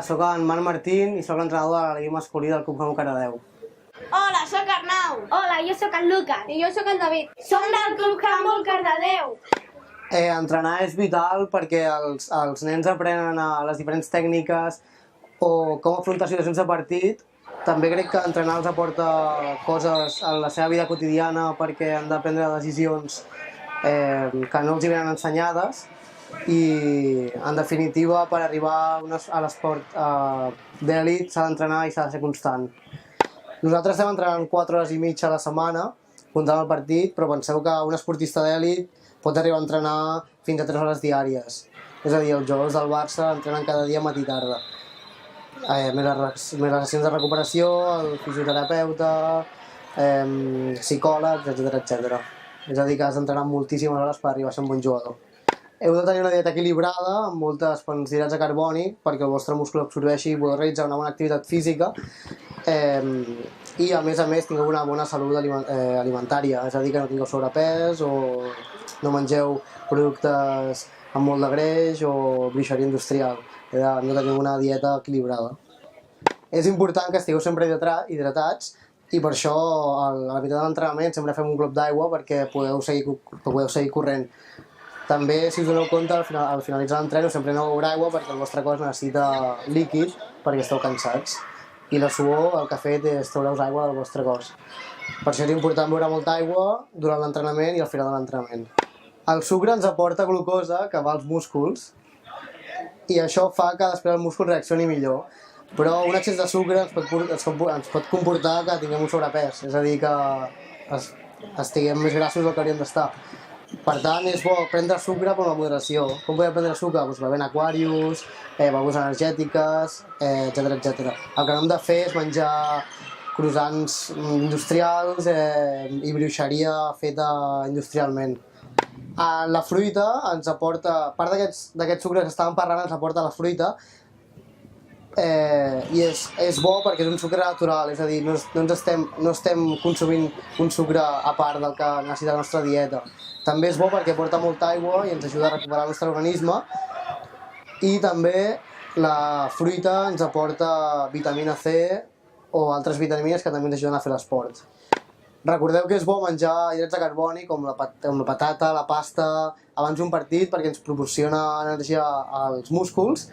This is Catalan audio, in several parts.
soc en Marc Martín i soc l'entrenador de l'equip masculí del Club Fem Cardedeu. Hola, sóc Arnau. Hola, jo sóc el Lucas. I jo sóc el David. Som del Club Handbol Cardedeu. Entrenar és vital perquè els nens aprenen les diferents tècniques o com afrontar situacions de partit. També crec que entrenar els aporta coses a la seva vida quotidiana perquè han de prendre decisions que no els hi venen ensenyades i, en definitiva, per arribar a l'esport d'elit s'ha d'entrenar i s'ha de ser constant. Nosaltres estem entrenant 4 hores i mitja a la setmana, comptant el partit, però penseu que un esportista d'elit pot arribar a entrenar fins a 3 hores diàries. És a dir, els jugadors del Barça entrenen cada dia matí i tarda. Més les sessions de recuperació, el fisioterapeuta, psicòlegs, etc. És a dir, que has d'entrenar moltíssimes hores per arribar a ser un bon jugador. Heu de tenir una dieta equilibrada, amb moltes hidrats de carboni, perquè el vostre múscul absorbeixi i podeu realitzar una bona activitat física. I a més tingueu una bona salut alimentària, és a dir, que no tingueu sobrepès o no mengeu productes amb molt de greix o bruixeria industrial. No teniu una dieta equilibrada. És important que estigueu sempre hidratats i per això a la meitat de l'entrenament sempre fem un glop d'aigua perquè podeu seguir corrent. També, si us doneu compte, al finalitzar l'entreno sempre aneu a beure aigua perquè el vostre cos necessita líquid perquè esteu cansats. I la suor el que ha fet és treure-us aigua del vostre cos. Per això és important beure molta aigua durant l'entrenament i al final de l'entrenament. El sucre ens aporta glucosa que va als músculs i això fa que després el múscul reaccioni millor. Però un excés de sucre ens pot comportar que tinguem un sobrepès, és a dir, que estiguem més grassos del que hauríem d'estar. Per tant, és bo prendre sucre per la moderació. Com podem prendre sucre? Bevent Aquarius, begudes energètiques, etc. El que no hem de fer és menjar croissants industrials i bruixeria feta industrialment. La fruita ens aporta, part d'aquests sucres que estàvem parlant ens aporta la fruita i és bo perquè és un sucre natural, és a dir, no estem consumint un sucre a part del que necessita la nostra dieta. També és bo perquè porta molta aigua i ens ajuda a recuperar el nostre organisme i també la fruita ens aporta vitamina C o altres vitamines que també ens ajuden a fer l'esport. Recordeu que és bo menjar hidrats de carboni com la patata, la pasta, abans d'un partit perquè ens proporciona energia als músculs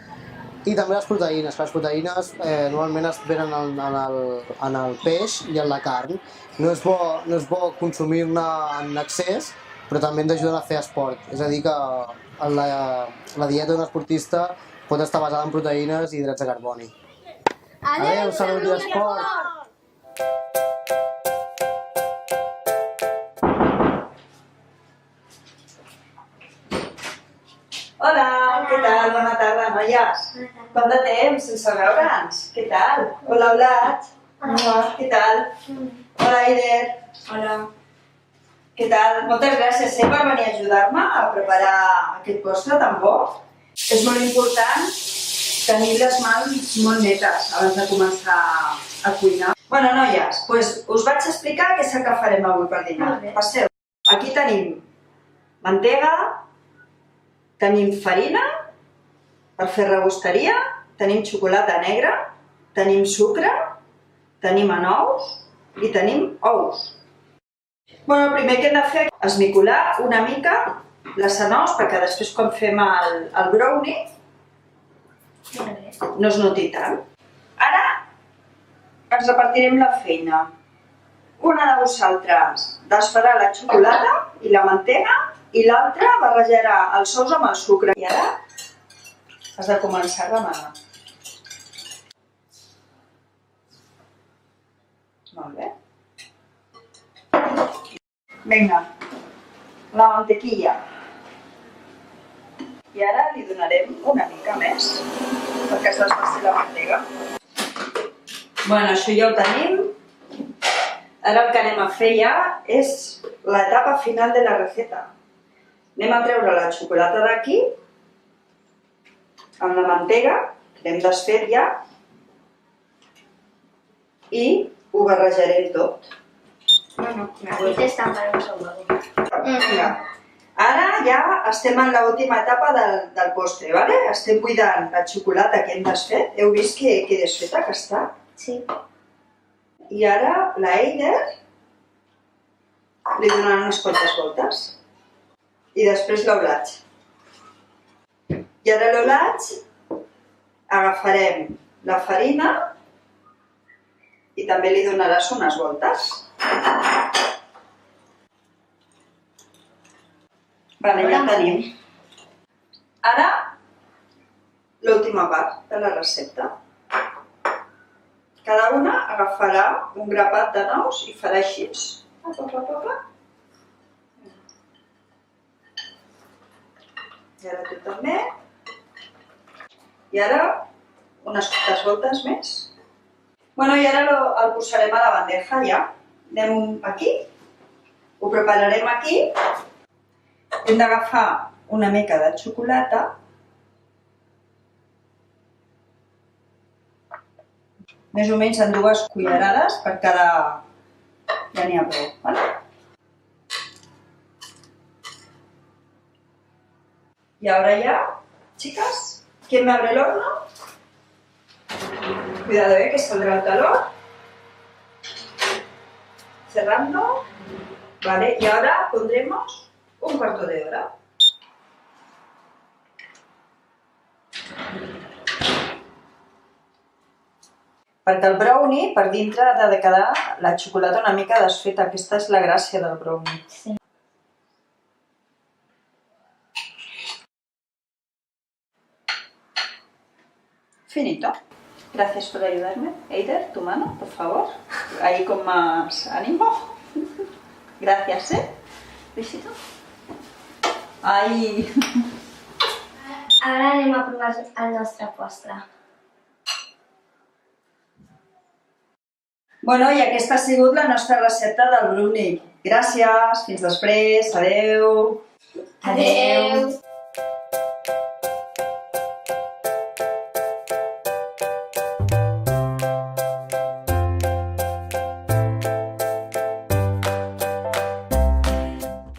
i també les proteïnes, que les proteïnes normalment es venen en el peix i en la carn. No és bo consumir-ne en excés, però també ens ajuden a fer esport. És a dir, que la dieta d'un esportista pot estar basada en proteïnes i hidrats de carboni. Adéu, salut i esport! Hola, què tal? Bona tarda, noies. Quant de temps sense veure'ns? Què tal? Hola, Olat. Què tal? Hola, Eider. Hola. Què tal? Moltes gràcies per venir a ajudar-me a preparar aquest postre tan bo. És molt important tenir les mans molt netes abans de començar a cuinar. Bueno, noies, us vaig explicar què és el que farem avui per dinar. Passeu. Aquí tenim mantega, tenim farina per fer rebosteria, tenim xocolata negra, tenim sucre, tenim anous i tenim ous. El primer que hem de fer és esmicolar una mica les anous perquè després quan fem el brownie no es noti tant. Ara ens repartirem la feina. Una de vosaltres desfarà la xocolata i la mantega i l'altra barrejarà els ous amb el sucre. I ara has de començar a remenar. Molt bé. Vinga, la mantequilla. I ara li donarem una mica més perquè es desfassi la mantega. Això ja ho tenim. Ara el que anem a fer ja és l'etapa final de la recepta. Anem a treure la xocolata d'aquí amb la mantega, que l'hem desfet ja, i ho barrejarem tot. Aquí t'estan per un segon. Vinga. Ara ja estem en l'última etapa del postre, ¿vale? Estem buidant la xocolata que hem desfet. Heu vist que desfeta que està? Sí. I ara la Eider li donaran unes quantes voltes. I després l'Eulatge. I ara l'Eulatge agafarem la farina i també li donaràs unes voltes. Vale, ja tenim. Ara, l'última part de la recepta. Cada una agafarà un grapat de nous i farà així. I ara tu també. I ara unes quantes voltes més. Bueno, i ara el posarem a la bandeja ja. Anem aquí. Ho prepararem aquí. Hem d'agafar una mica de xocolata. Més o menys en 2 cullerades per cada... Ja n'hi ha prou, ¿vale? Y ahora ya, chicas, ¿quién me abre el horno? Cuidado, que saldrá el calor. Cerrando. Vale, y ahora pondremos un cuarto de hora. Perquè el brownie, per dintre, ha de quedar la xocolata una mica desfeta. Aquesta és la gràcia del brownie. Sí. Finito. Gracias por ayudarme. Eider, tu mano, por favor. Ahí con más ánimo. Gracias, ¿eh? Besito. Ai. Ara anem a provar el nostre postre. Bueno, i aquesta ha sigut la nostra recepta del brownie. Gràcies, fins després, adeu. Adeu.